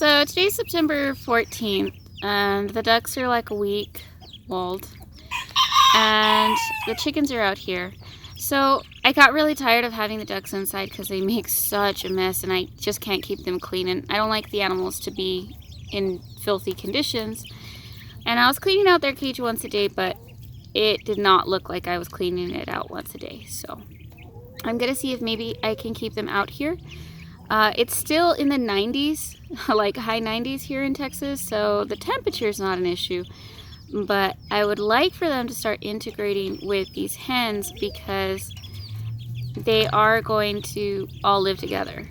So today's September 14th, and the ducks are like a week old, and the chickens are out here. So I got really tired of having the ducks inside because they make such a mess, and I just can't keep them clean, and I don't like the animals to be in filthy conditions. And I was cleaning out their cage once a day, but it did not look like I was cleaning it out once a day. So I'm gonna see if maybe I can keep them out here. It's still in the 90s, like high 90s here in Texas, so the temperature is not an issue. But I would like for them to start integrating with these hens because they are going to all live together.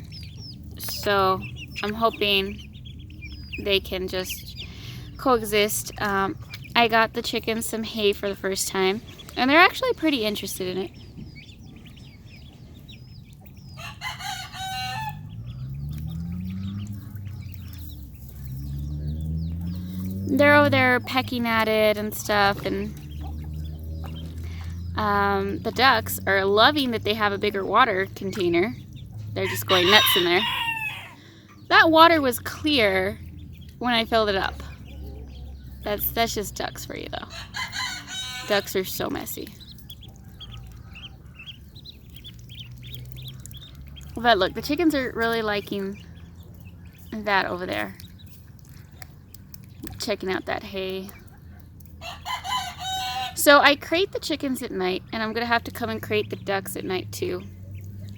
So I'm hoping they can just coexist. I got the chickens some hay for the first time, and they're actually pretty interested in it. They're over there pecking at it and stuff, and the ducks are loving that they have a bigger water container. They're just going nuts in there. That water was clear when I filled it up. That's just ducks for you, though. Ducks are so messy. But look, the chickens are really liking that over there. Checking out that hay. So I crate the chickens at night, and I'm gonna have to come and crate the ducks at night too.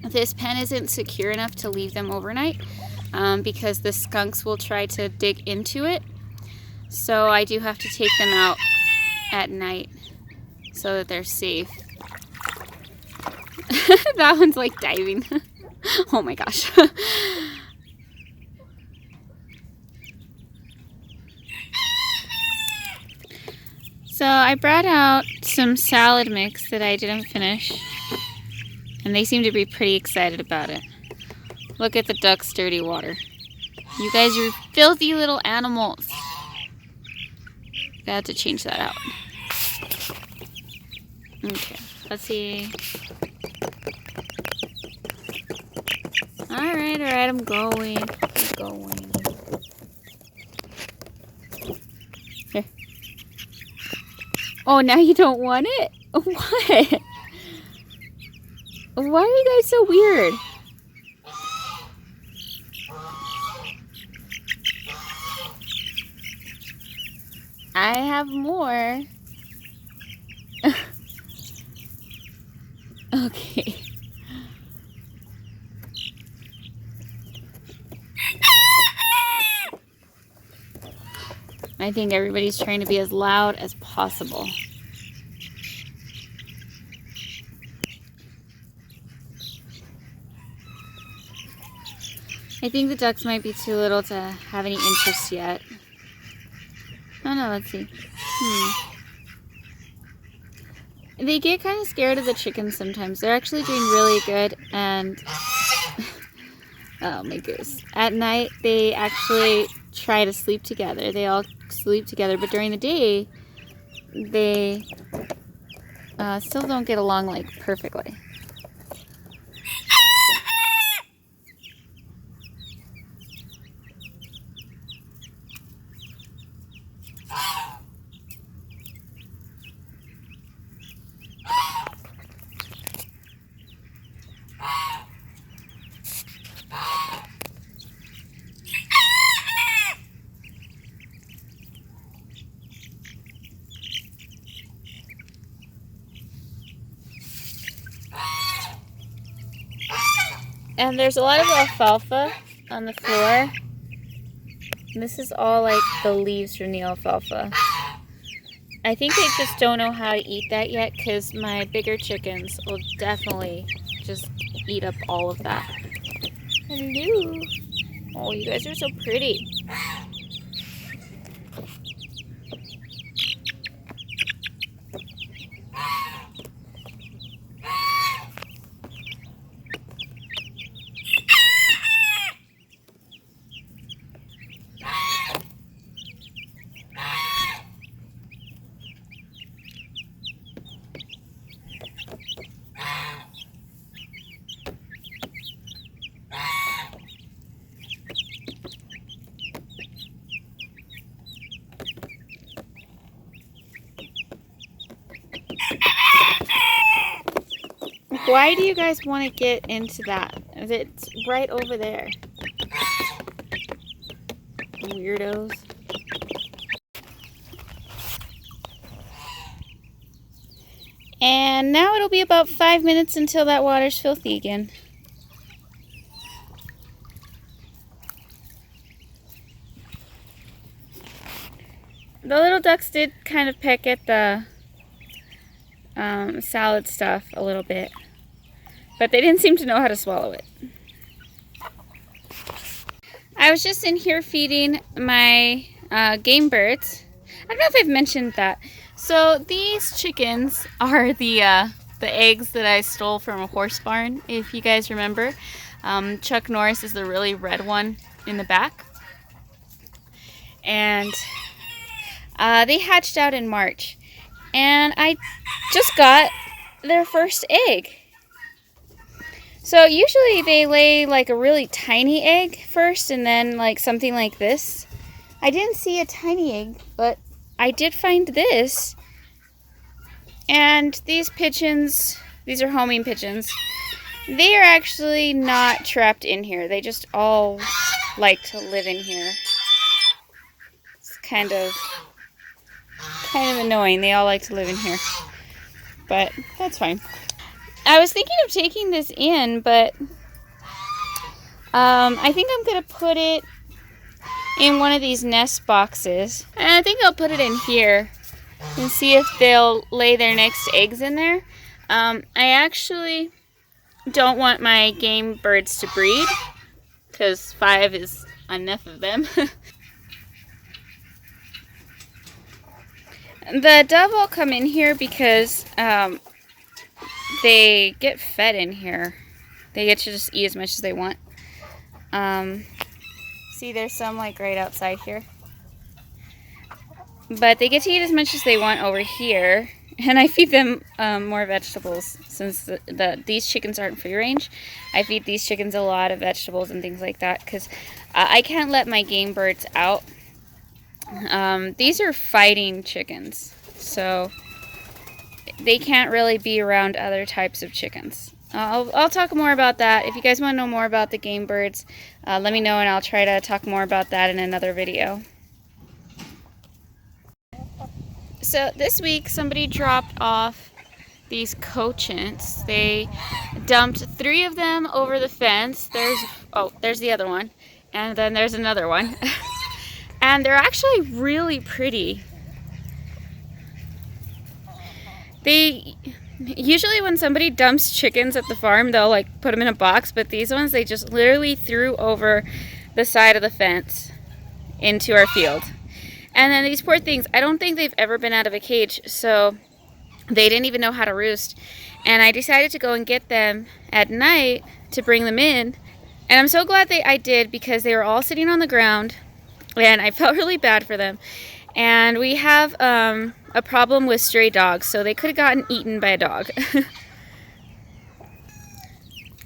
This pen isn't secure enough to leave them overnight because the skunks will try to dig into it. So I do have to take them out at night so that they're safe. That one's like diving. Oh my gosh. So I brought out some salad mix that I didn't finish, and they seem to be pretty excited about it. Look at the duck's dirty water. You guys are filthy little animals. I have to change that out. Okay, let's see. Alright, I'm going. Here. Oh, now you don't want it? What? Why are you guys so weird? I have more. Okay. I think everybody's trying to be as loud as possible. I think the ducks might be too little to have any interest yet. Oh no, let's see. They get kind of scared of the chickens sometimes. They're actually doing really good, and oh my goose. At night, they actually try to sleep together. They all sleep together, but during the day, they still don't get along like perfectly. And there's a lot of alfalfa on the floor. And this is all like the leaves from the alfalfa. I think they just don't know how to eat that yet because my bigger chickens will definitely just eat up all of that. Hello. Oh, you guys are so pretty. Why do you guys want to get into that? It's right over there. Weirdos. And now it'll be about 5 minutes until that water's filthy again. The little ducks did kind of peck at the salad stuff a little bit, but they didn't seem to know how to swallow it. I was just in here feeding my game birds. I don't know if I've mentioned that. So these chickens are the eggs that I stole from a horse barn, if you guys remember. Chuck Norris is the really red one in the back. And they hatched out in March. And I just got their first egg. So usually they lay like a really tiny egg first and then like something like this. I didn't see a tiny egg, but I did find this. And these pigeons, these are homing pigeons, they are actually not trapped in here. They just all like to live in here. It's kind of annoying. They all like to live in here. But that's fine. I was thinking of taking this in, but I think I'm going to put it in one of these nest boxes. And I think I'll put it in here and see if they'll lay their next eggs in there. I actually don't want my game birds to breed because 5 is enough of them. The dove will come in here because they get fed in here. They get to just eat as much as they want. See, there's some like right outside here. But they get to eat as much as they want over here. And I feed them more vegetables since these chickens aren't free range. I feed these chickens a lot of vegetables and things like that because I can't let my game birds out. These are fighting chickens, so they can't really be around other types of chickens. I'll talk more about that. If you guys want to know more about the game birds, let me know and I'll try to talk more about that in another video. So this week somebody dropped off these cochins. They dumped 3 of them over the fence. There's the other one, and then there's another one. And they're actually really pretty. Usually when somebody dumps chickens at the farm, they'll like put them in a box, but these ones they just literally threw over the side of the fence into our field. And then these poor things, I don't think they've ever been out of a cage, so they didn't even know how to roost. And I decided to go and get them at night to bring them in. And I'm so glad I did because they were all sitting on the ground and I felt really bad for them. And we have a problem with stray dogs, so they could have gotten eaten by a dog.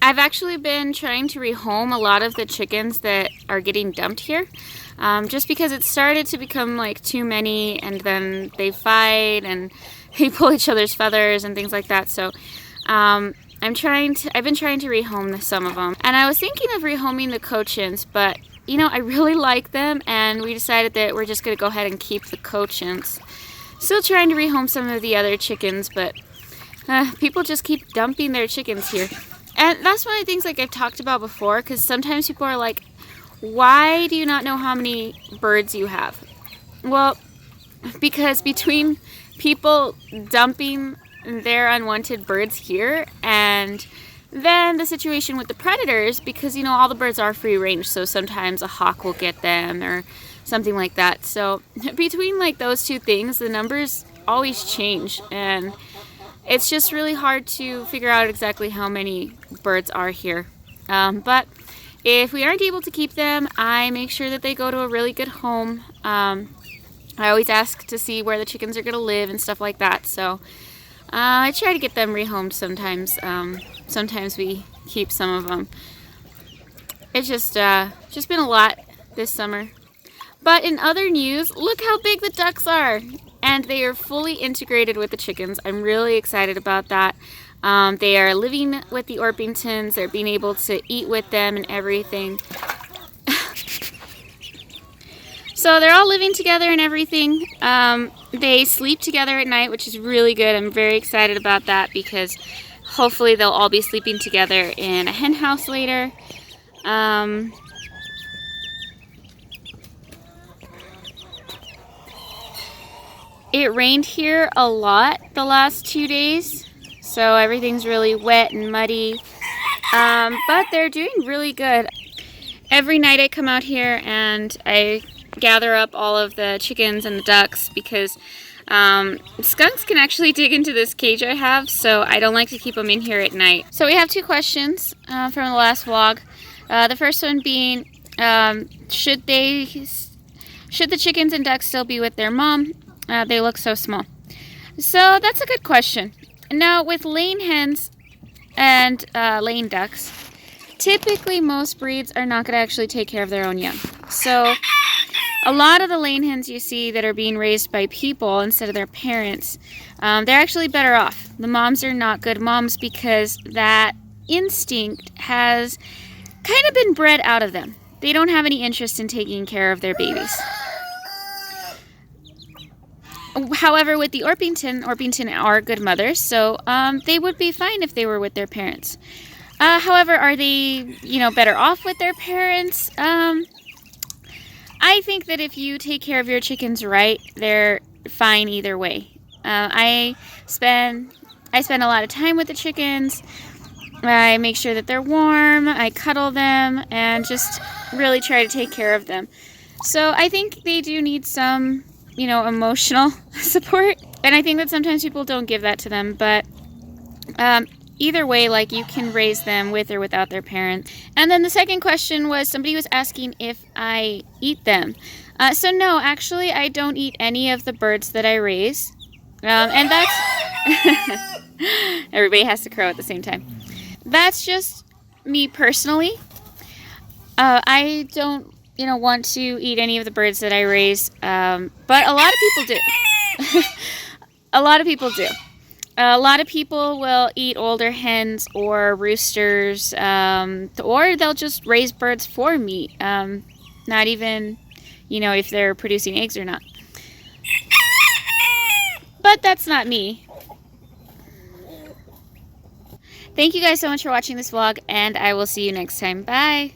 I've actually been trying to rehome a lot of the chickens that are getting dumped here. Just because it started to become like too many and then they fight and they pull each other's feathers and things like that. So I've been trying to rehome some of them. And I was thinking of rehoming the cochins, but you know, I really like them and we decided that we're just going to go ahead and keep the cochins. Still trying to rehome some of the other chickens, but people just keep dumping their chickens here. And that's one of the things like I've talked about before, because sometimes people are like, why do you not know how many birds you have? Well, because between people dumping their unwanted birds here and then the situation with the predators, because you know all the birds are free range, so sometimes a hawk will get them or something like that. So between like those two things, the numbers always change and it's just really hard to figure out exactly how many birds are here. But if we aren't able to keep them, I make sure that they go to a really good home. I always ask to see where the chickens are going to live and stuff like that. So I try to get them rehomed sometimes. Sometimes we keep some of them. It's just been a lot this summer. But in other news, look how big the ducks are. And they are fully integrated with the chickens. I'm really excited about that. They are living with the Orpingtons. They're being able to eat with them and everything. So they're all living together and everything. They sleep together at night, which is really good. I'm very excited about that because hopefully they'll all be sleeping together in a hen house later. It rained here a lot the last 2 days, so everything's really wet and muddy, but they're doing really good. Every night I come out here and I gather up all of the chickens and the ducks because skunks can actually dig into this cage I have, so I don't like to keep them in here at night. So we have 2 questions from the last vlog. The first one being, should the chickens and ducks still be with their mom? They look so small. So that's a good question. Now with laying hens and laying ducks, typically most breeds are not going to actually take care of their own young. So a lot of the laying hens you see that are being raised by people instead of their parents, they're actually better off. The moms are not good moms because that instinct has kind of been bred out of them. They don't have any interest in taking care of their babies. However, with the Orpington are good mothers, so they would be fine if they were with their parents. However, are they, better off with their parents? I think that if you take care of your chickens right, they're fine either way. I spend a lot of time with the chickens. I make sure that they're warm. I cuddle them and just really try to take care of them. So I think they do need some emotional support, and I think that sometimes people don't give that to them, but either way, like, you can raise them with or without their parents. And then the second question was, somebody was asking if I eat them. So no, actually I don't eat any of the birds that I raise, and that's everybody has to crow at the same time. That's just me personally. I don't want to eat any of the birds that I raise, but a lot of people do. A lot of people do. A lot of people will eat older hens or roosters, or they'll just raise birds for meat, not even, if they're producing eggs or not. But that's not me. Thank you guys so much for watching this vlog, and I will see you next time. Bye!